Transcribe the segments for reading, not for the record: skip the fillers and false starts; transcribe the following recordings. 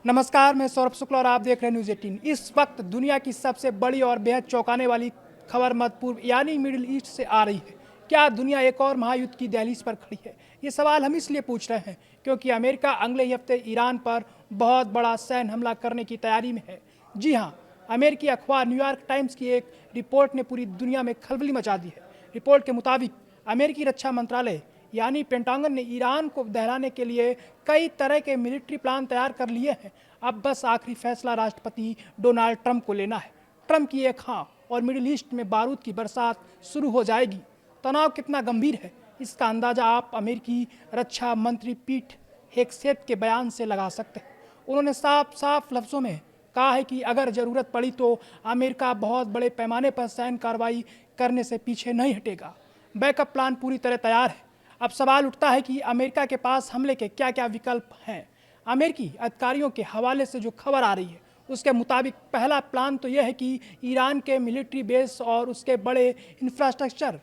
नमस्कार, मैं सौरभ शुक्ला और आप देख रहे हैं न्यूज़ 18। इस वक्त दुनिया की सबसे बड़ी और बेहद चौंकाने वाली खबर मध्य पूर्व यानी मिडिल ईस्ट से आ रही है। क्या दुनिया एक और महायुद्ध की दहलीज पर खड़ी है? ये सवाल हम इसलिए पूछ रहे हैं क्योंकि अमेरिका अगले ही हफ्ते ईरान पर बहुत बड़ा सैन्य हमला करने की तैयारी में है। जी हाँ, अमेरिकी अखबार न्यूयॉर्क टाइम्स की एक रिपोर्ट ने पूरी दुनिया में खलबली मचा दी है। रिपोर्ट के मुताबिक अमेरिकी रक्षा मंत्रालय यानी पेंटागन ने ईरान को दहलाने के लिए कई तरह के मिलिट्री प्लान तैयार कर लिए हैं। अब बस आखिरी फैसला राष्ट्रपति डोनाल्ड ट्रंप को लेना है। ट्रंप की एक हाँ और मिडिल ईस्ट में बारूद की बरसात शुरू हो जाएगी। तनाव कितना गंभीर है, इसका अंदाजा आप अमेरिकी रक्षा मंत्री पीट हेगसेथ के बयान से लगा सकते हैं। उन्होंने साफ साफ लफ्जों में कहा है कि अगर जरूरत पड़ी तो अमेरिका बहुत बड़े पैमाने पर सैन्य कार्रवाई करने से पीछे नहीं हटेगा। बैकअप प्लान पूरी तरह तैयार है। अब सवाल उठता है कि अमेरिका के पास हमले के क्या क्या विकल्प हैं। अमेरिकी अधिकारियों के हवाले से जो खबर आ रही है उसके मुताबिक पहला प्लान तो यह है कि ईरान के मिलिट्री बेस और उसके बड़े इंफ्रास्ट्रक्चर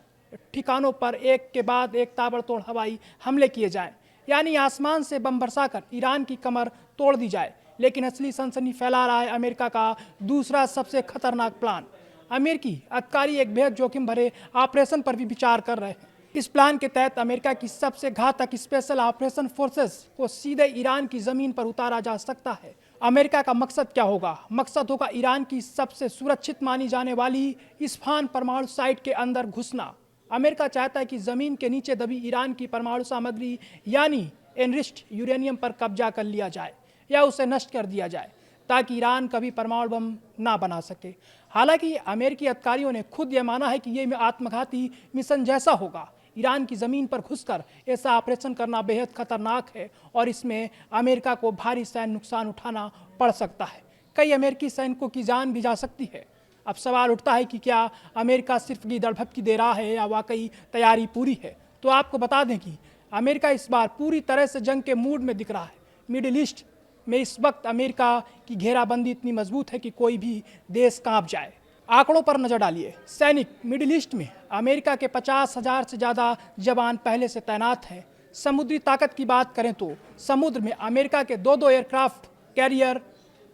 ठिकानों पर एक के बाद एक ताबड़तोड़ हवाई हमले किए जाएं, यानी आसमान से बम बरसाकर ईरान की कमर तोड़ दी जाए। लेकिन असली सनसनी फैला रहा है अमेरिका का दूसरा सबसे खतरनाक प्लान। अमेरिकी अधिकारी एक बेहद जोखिम भरे ऑपरेशन पर भी विचार कर रहे हैं। इस प्लान के तहत अमेरिका की सबसे घातक स्पेशल ऑपरेशन फोर्सेस को सीधे ईरान की जमीन पर उतारा जा सकता है। अमेरिका का मकसद क्या होगा? मकसद होगा ईरान की सबसे सुरक्षित मानी जाने वाली इस्फहान परमाणु साइट के अंदर घुसना। अमेरिका चाहता है कि जमीन के नीचे दबी ईरान की परमाणु सामग्री यानी एनरिच्ड यूरेनियम पर कब्जा कर लिया जाए या उसे नष्ट कर दिया जाए ताकि ईरान कभी परमाणु बम ना बना सके। हालांकि अमेरिकी अधिकारियों ने खुद यह माना है कि यह आत्मघाती मिशन जैसा होगा। ईरान की ज़मीन पर घुसकर ऐसा ऑपरेशन करना बेहद खतरनाक है और इसमें अमेरिका को भारी सैन्य नुकसान उठाना पड़ सकता है। कई अमेरिकी सैनिकों की जान भी जा सकती है। अब सवाल उठता है कि क्या अमेरिका सिर्फ गिदड़भपकी दे रहा है या वाकई तैयारी पूरी है। तो आपको बता दें कि अमेरिका इस बार पूरी तरह से जंग के मूड में दिख रहा है। मिडिल ईस्ट में इस वक्त अमेरिका की घेराबंदी इतनी मजबूत है कि कोई भी देश कांप जाए। आंकड़ों पर नजर डालिए। सैनिक मिडिल ईस्ट में अमेरिका के 50,000 से ज़्यादा जवान पहले से तैनात हैं। समुद्री ताकत की बात करें तो समुद्र में अमेरिका के दो एयरक्राफ्ट कैरियर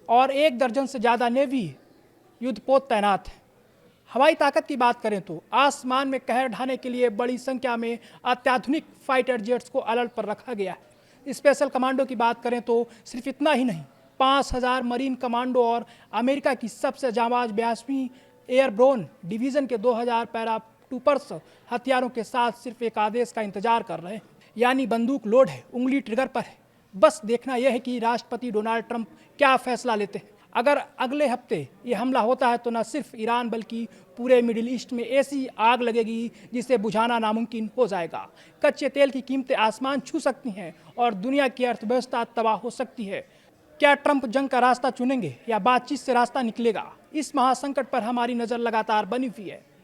और 1 दर्जन से ज़्यादा नेवी युद्धपोत तैनात हैं। हवाई ताकत की बात करें तो आसमान में कहर ढाने के लिए बड़ी संख्या में अत्याधुनिक फाइटर जेट्स को अलर्ट पर रखा गया है। स्पेशल कमांडो की बात करें तो सिर्फ इतना ही नहीं, 5,000 मरीन कमांडो और अमेरिका की सबसे जांबाज 82वीं एयरब्रोन डिवीज़न के 2,000 पैराट्रूपर्स हथियारों के साथ सिर्फ एक आदेश का इंतजार कर रहे हैं, यानी बंदूक लोड है, उंगली ट्रिगर पर है। बस देखना यह है कि राष्ट्रपति डोनाल्ड ट्रंप क्या फैसला लेते हैं। अगर अगले हफ्ते ये हमला होता है तो न सिर्फ ईरान बल्कि पूरे मिडिल ईस्ट में ऐसी आग लगेगी जिसे बुझाना नामुमकिन हो जाएगा। कच्चे तेल की कीमतें आसमान छू सकती हैं और दुनिया की अर्थव्यवस्था तबाह हो सकती है। क्या ट्रंप जंग का रास्ता चुनेंगे या बातचीत से रास्ता निकलेगा? इस महासंकट पर हमारी नज़र लगातार बनी हुई है।